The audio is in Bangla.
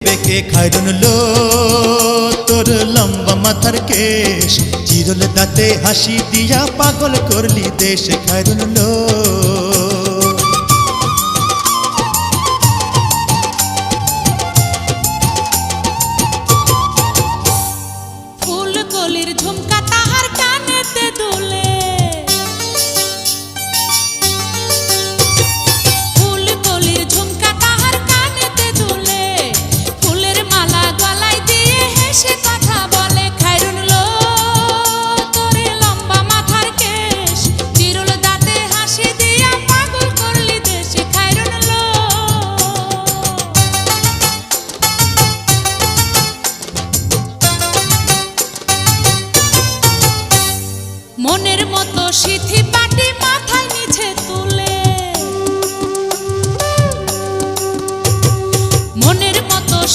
পেকে খায়রুন লো তোর লম্বা মাথার কেশ চিরল দাঁতে হাসি দিয়া পাগল করলি দেশ খায়রুন লো